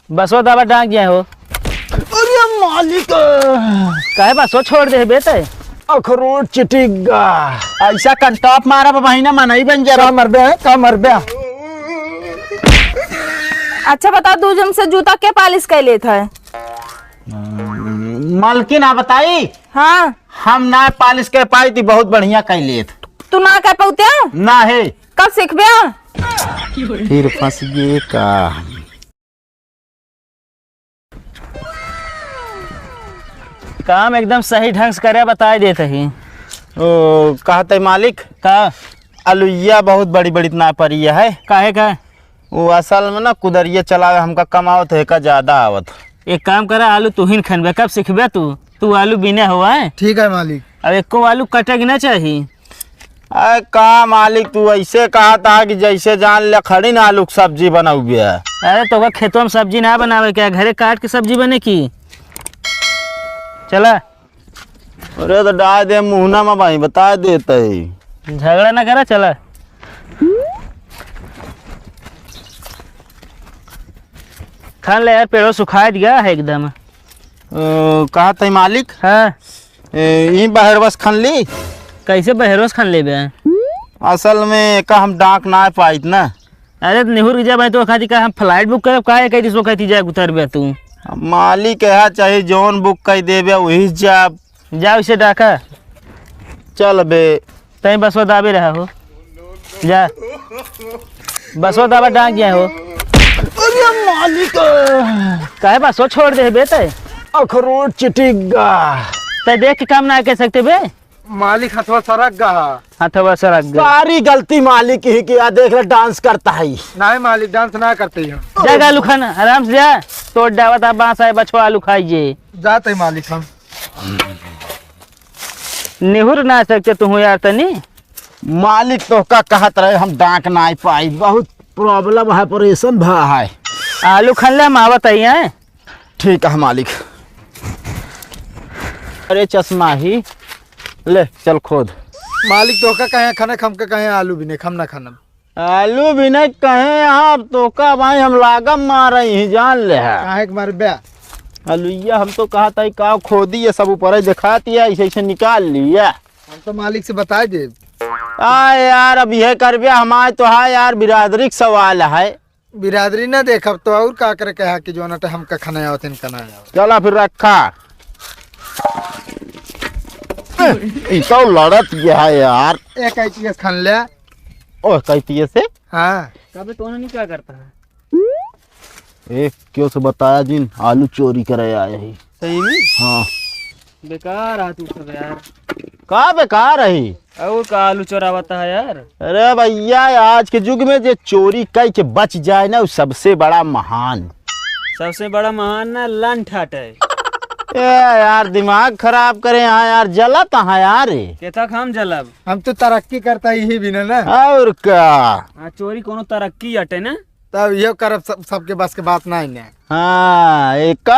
बसो दबा डांग गया हो। अरे मालिक काहे बसो छोड़ दे बेटे। अखरोट चिटिगा ऐसा कंटॉप मारा बहिना मनई बन जा। का मर बे। अच्छा बता दू जम से जूता के पालिश कैले था? मालकिन आ बताई। हाँ हम ना पालिश के पाई थी, बहुत बढ़िया कैले थे। तू ना कह पाते ना है। कब सीखबे? फिर फंस गए का। काम एकदम सही ढंग से करे बताए देते ही। ओ कहते मालिक का अलुइया बहुत बड़ी बड़ी ना पड़ी है। काहे का? वो असल में ना कुदरिया चलावे हमका कमावत है का ज्यादा आवत। एक काम करा, आलू तू ही खनबे। कब सीखबे तू आलू बिने हुआ है। ठीक है मालिक। अब एको आलू कटेगी ना चाहिए। अरे का मालिक तू ऐसे कहा था कि जैसे जान ले खड़ी ना आलू की सब्जी बनाऊ गया। अरे तो खेतों में सब्जी ना बनावे क्या, घरे काट के सब्जी बने की। चला अरे तो डाल दे मुहना में भाई बता देते ही। झगड़ा ना करा। चला खान ले यार, पेड़ों सुखा दिया है एकदम। कहा था मालिक हाँ यही बाहर बस खन ली। कैसे बहरोस खान ले बे? असल में का हम डाक ना पाई ना। अरे निहुर जा भाई, तो खाती का हम फ्लाइट बुक करब का कहती सो कहती जा उतर बे तू। मालिक है चाहिए जोन बुक कर देबे वही जाब। जा उसे डाका। चल बे तई बसवा दाबे रहा हो। जा बसवा दाबा डांग गया हो। अरे मालिक काहे बसवा छोड़ दे बेटे। अखरोट चिटिगा तय देख के काम ना कह सकते बे। मालिक हथवा सरक गया। हथवा सरक गया। सारी गलती मालिक की किया। देख ले डांस करता है। नहीं मालिक डांस ना करते ही हम। जा आलू खाना आराम से जा। तोड़ डावत आप बांस आए बछवा आलू खाइए। जाते ही मालिक हम। निहुर ना सकते तू यार तनी। मालिक तो का कहत रहे हम डाक ना पाई। बहुत प्रॉब्लम है, परेशान भा है। आलू खान ले मावत आई है। ठीक है मालिक। अरे चश्मा ही ले चल खोद। मालिक तो का कहे खाना खम के कहे आलू भी नहीं खम ना खाना। आलू भी नहीं कहे आप तो का भाई हम लागम मार रही हैं जान ले है। काहे के मारे बे। अलुइया हम तो कहा था का खोदी ये सब ऊपर दिखाती है, ऐसे ऐसे निकाल लिया। हम तो मालिक से बता दे। यार अब यह कर बे हमारे तो है यार बिरादरी का सवाल है। बिरादरी ना देखब तो और का करे कहा कि जो नटे हमका खाना आवत इनका ना आवत। चला फिर रखा। तो लड़त गया है यार। एक आईटीएस खान ले। ओह कहती से हाँ कब तो नहीं क्या करता है। एक क्यों से बताया जिन आलू चोरी करे आए ही। सही में हाँ बेकार आ तू सब यार। का बेकार है। और का आलू चोरावता है यार। अरे भैया आज के युग में जो चोरी कई के बच जाए ना वो सबसे बड़ा महान। सबसे बड़ा महान ना लंठ है। यार दिमाग खराब करे यहाँ यार। जलत है यार। केता हम जलब। हम तो तरक्की करता ही भी ना। और क्या। हाँ चोरी कोनो तरक्की हटे ना। तब ये करब सबके बस के बात ना है। हाँ एक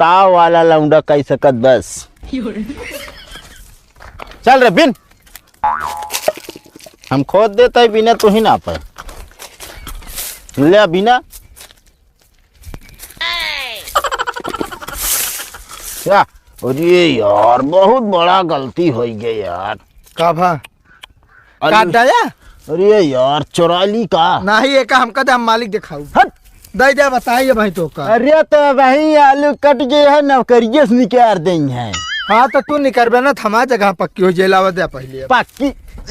ताव वाला लौंडा कह सकत बस। चल रे बिन हम खोद देते है बिना तो ही ना पर ले बिना क्या। अरे यार बहुत बड़ा गलती हो गई यार। का भा काट डाया। अरे यार चोरा ली का नहीं एक हमका दे हम मालिक दिखाऊ। हट दे दे बताइए भाई तो का। अरे तो वही आलू कट गए है नौकरिये से निकाल देंगे है। हाँ तो तू निकलबे ना थमा जगह पक्की हो जेलावा दे पहले। पक्की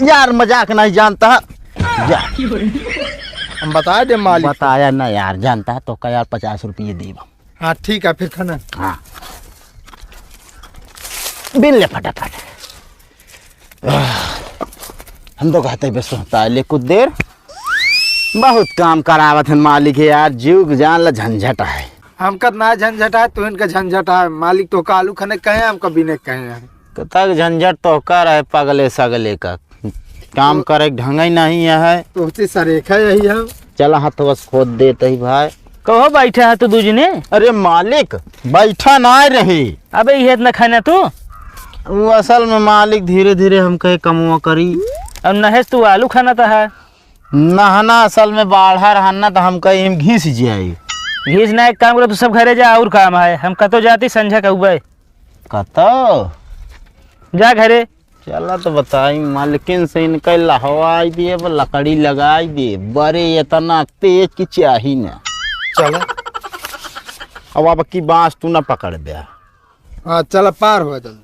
यार मजाक नहीं जानता जा। हम बता दे मालिक। बताया ना यार जानता है तो का यार 50 रुपये देगा। हाँ ठीक है फिर खाना। हाँ बिल ले फटाफट। हम तो कहते बस होता है ले कुछ देर। बहुत काम करावत है मालिक है यार। जुग जान ला झंझट है। हमका ना झंझट है तो इनका झंझट है। मालिक तो का आलू खाने कहे हमका बिने कहे हैं। तक झंझट तो कर है पगले सगले का। काम करे ढंग ही नहीं है। तो सरेखा यही है। चला हाथ बस खोद देते ही भाई। कहो बैठा है तू दूजने। अरे मालिक बैठा ना रही। अबे ये इतना खाना तू। वो असल में मालिक धीरे धीरे हम कहे कमुआ करी। अब नहेश तू आलू खाना था है। नहाना असल में बाढ़ा रहना तो हम कहीं घिस जाए। घीस ना एक काम करो तू सब घरे जा और काम है हम कतो जाती संझा कहूबे कतो जा घरे। चला तो बताई मालकिन से इनका लहवाई दिए लकड़ी लगाई दे बड़े इतना तेज की चाही ना। चलो अब अब की बांस तू ना पकड़ दे। हाँ चलो पार हो जल्दी।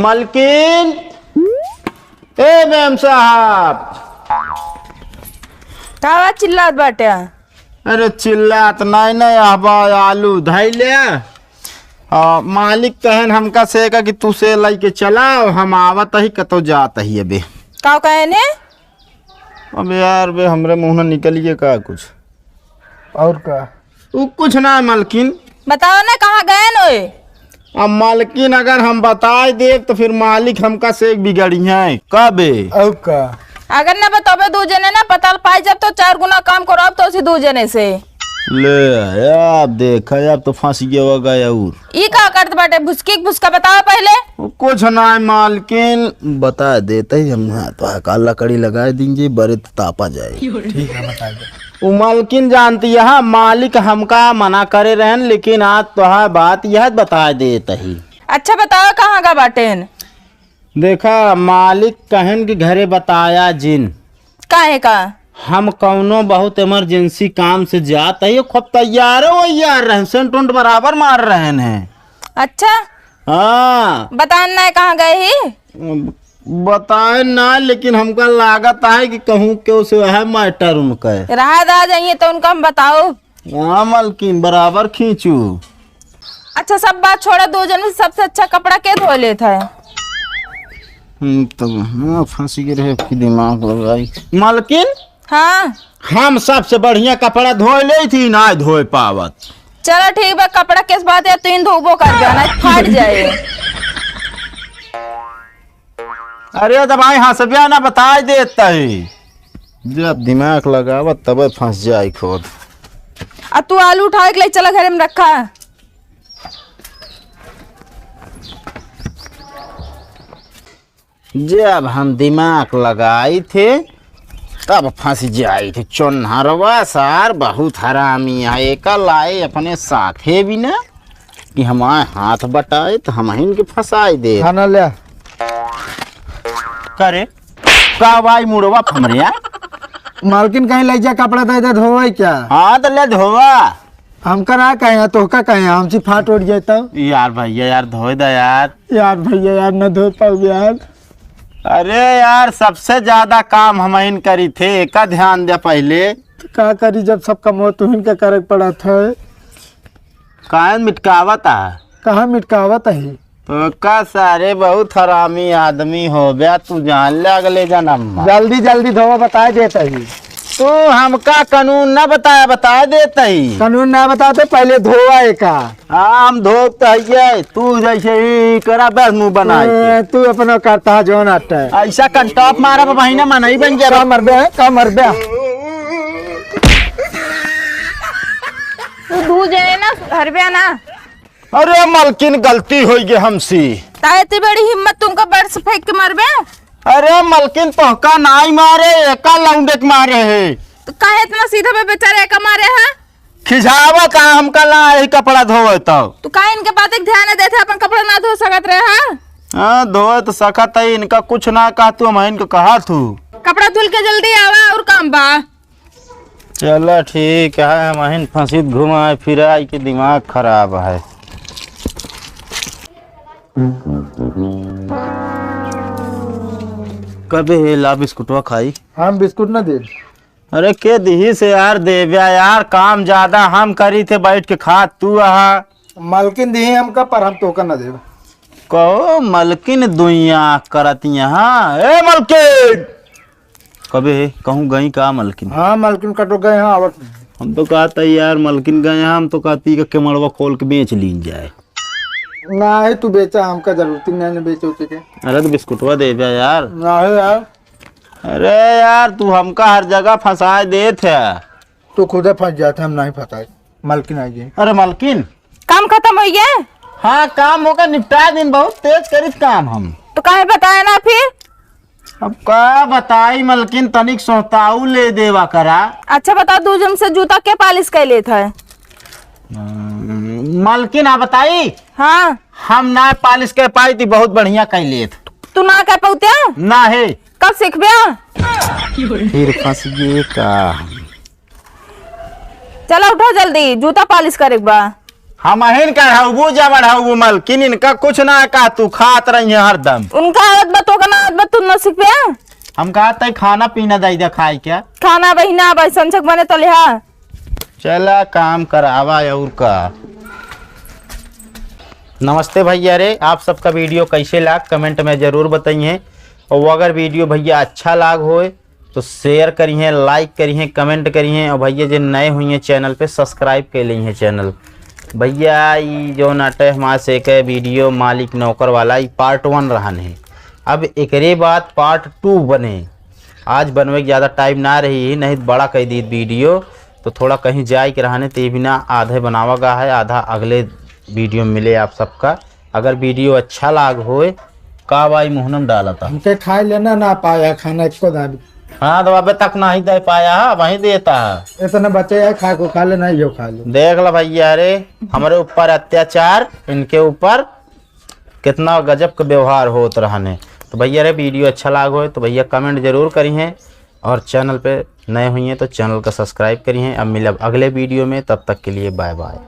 मालकिन ए मैम साहब। का चिल्लात बाटे? अरे चिल्लात नहीं हवा आलू धैले मालिक कहन हमका से का कि तू से लाई के चला हम आवत ही कतो जात ही अबे। का कहे ने? अब यार बे हमरे मुंह न निकलिए का कुछ और का? वो कुछ ना मालकिन। बताओ ना कहाँ गए नोए? अब मालकिन अगर हम बताए दे तो फिर मालिक हमका से बिगड़ी है कबे। और का? अगर ना बताओ दो जने ना पता पाई जब तो 4 गुना काम करो अब तो उसी 2 जने से ले अब देखा अब तो फांसी गया और ई का करत बाटे भुसकी भुसका बताओ पहले। कुछ ना मालकिन बता देते ही हम तो काला कड़ी लगाए देंगे बड़े तो तापा जाए। ठीक है बता दे। वो मालकिन जानती है मालिक हमका मना करे रहन लेकिन आज तो बात यह बता देता ही। अच्छा बताओ कहाँ का बाटेन? देखा मालिक कहन के घरे बताया जिन काहे का? हम कौनो बहुत इमरजेंसी काम से जाता है खूब तैयार हो यार रहन सेंट बराबर मार रहे हैं। अच्छा हाँ बतान ना कहाँ गए ही? बताए ना लेकिन हमका लागत है कि कहूँ क्यों से है मैटर उनका राहत आ जाइए तो उनका हम बताओ। हाँ मालकिन बराबर खींचू। अच्छा सब बात छोड़ा 2 जन में सबसे अच्छा कपड़ा के धो लेता है? तो हाँ फांसी के रहे की दिमाग लगाई मालकिन। हाँ हम सबसे बढ़िया कपड़ा धोए ले थी ना धोए पावत। चलो ठीक बा कपड़ा किस बात है 3 धोबो कर जाना फाट जाए। अरे दबाई हंसबिया ना बताए देता है जब दिमाग लगावत तब फंस जाए खुद। अब तू आलू उठा के ले चला घर में रखा। जब हम दिमाग लगाई थे तब फंस जाई थे चोन्हरवा सार बहुत हरामी है एक लाए अपने साथे भी ना कि हमारे हाथ बटाए तो हम इनके फंसाए दे। खाना ले करे का भाई मुड़वा फमरिया मालकिन कहीं ले जा कपड़ा दे दे धोए क्या? हाँ तो ले धोवा हमका ना कहे तो का कहे हमसे फाट उठ जाता। यार भैया यार धोए दा यार। यार भैया यार न धो पाओ यार। अरे यार सबसे ज्यादा काम हम इन करी थे का ध्यान दे पहले तो का करी जब सबका मौत तुहिन का करे पड़ा था। कायन मिटकावत है कहाँ मिटकावत है? तो का सारे बहुत हरामी आदमी हो गया तू जान ले अगले जन्म। जल्दी जल्दी धोवा बता देता ही। तू हमका कानून ना बता देता ही। कानून ना बताते पहले धोवा का। हाँ हम धोता है तू जैसे ही करा बस मुँह बनाए तू अपना करता है जो नाटक है। ऐसा कंटॉप मारा महीना मन ही बन जा मर बे का मर बे। तू 2 जने ना घर पे आना। अरे मालकिन गलती हो गई हमसे। इतनी बड़ी हिम्मत तुमको बेड से फेंक के मर बे? अरे मालकिन तो का नाई मारे का लौंडे के मारे है तो काहे इतना सीधा पे बेचारे का मारे है? खिजावा का हम कल ही कपड़ा धोए तो काहे इनके बात एक ध्यान देते अपन कपड़ा ना धो सकत रहे हैं? हाँ धोए तो सकत है इनका कुछ ना कहा तू हम इनको कहा तू कपड़ा धुल के जल्दी आवा और काम बा। चलो ठीक है हम फंसी घुमाए फिराए के दिमाग खराब है। कभी ला बिस्कुटवा खाई। हम बिस्कुट ना दे। अरे के दी से यार देव्या यार काम ज्यादा हम करी थे बैठ के खा तू आहा। मालकिन दी हमका पर हम तो का ना दे। कहो मलकिन दुनिया करत यहाँ ए मलकिन कभी कहूँ गई का मलकिन। हाँ मालकिन कटो गए हाँ आवत। हम तो कहता यार मलकिन गए हम तो कहती का केमड़वा खोल के बेच लीन जाए। ना है तू बेचा हमका जरूरत नहीं बेचो के। अरे तो बिस्कुटवा दे दिया यार। ना है यार। अरे यार तू हमका हर जगह फंसाए दे थे। तू खुद फंस जाते हम नहीं फंसाए। मालकिन आई गई। अरे मालकिन काम खत्म हो गया? हाँ काम होगा निपटा दिन बहुत तेज करी काम हम। तो काहे बताया ना फिर? अब का बताई मलकिन, तनिक सोताऊ ले देवा करा। अच्छा बता, 2 जन से जूता के पालिश कैले थे? मलकिन आ बताई, हाँ, हम ना पालिश कर पाई थी, बहुत बढ़िया कैले थे। तू ना कह पाते ना है, कब सीखबे? फिर फंस गए का। चलो उठो जल्दी, जूता पालिश करे बा। हम अहिन का हऊ जा बढ़ाऊ मलकिन, इनका कुछ ना का, तू खात रही है हरदम। उनका आदत बतो का ना आदत तू ना सीखबे? हम कहा तय खाना पीना दई दे खाई क्या। खाना बहिना भाई संचक बने तो लिहा। चला काम करावा और का। नमस्ते भैया रे, आप सबका वीडियो कैसे लाग कमेंट में ज़रूर बताइए। और अगर वीडियो भैया अच्छा लाग होए तो शेयर करिए, लाइक करिए, कमेंट करिए। और भैया जो नए हुई हैं चैनल पे सब्सक्राइब कर ली हैं चैनल। भैया ये जो नाटे हमारे से एक वीडियो मालिक नौकर वाला, ये पार्ट 1 रहन है। अब एकरे बाद पार्ट 2 बने। आज बनवे के ज़्यादा टाइम ना रही, नहीं तो बड़ा कह दी वीडियो, तो थोड़ा कहीं जाए के रहने ते बिना आधे बनावा गा है, आधा अगले वीडियो में मिले आप सबका। अगर वीडियो अच्छा लाग होए का भाई मुहनम डाला था हमके खाए लेना ना पाया खाना इसको दाबी। हाँ तो अबे तक नहीं दे पाया है, वहीं देता है। इतने बच्चे है खा को खा लेना, यो खा लो। देख लो भैया रे, हमारे ऊपर अत्याचार, इनके ऊपर कितना गजब का व्यवहार होत रहने। तो भैया रे वीडियो अच्छा लाग हो तो भैया कमेंट जरूर करिए, और चैनल पे नए हुई हैं तो चैनल का सब्सक्राइब करिए। अब मिलब अगले वीडियो में, तब तक के लिए बाय बाय।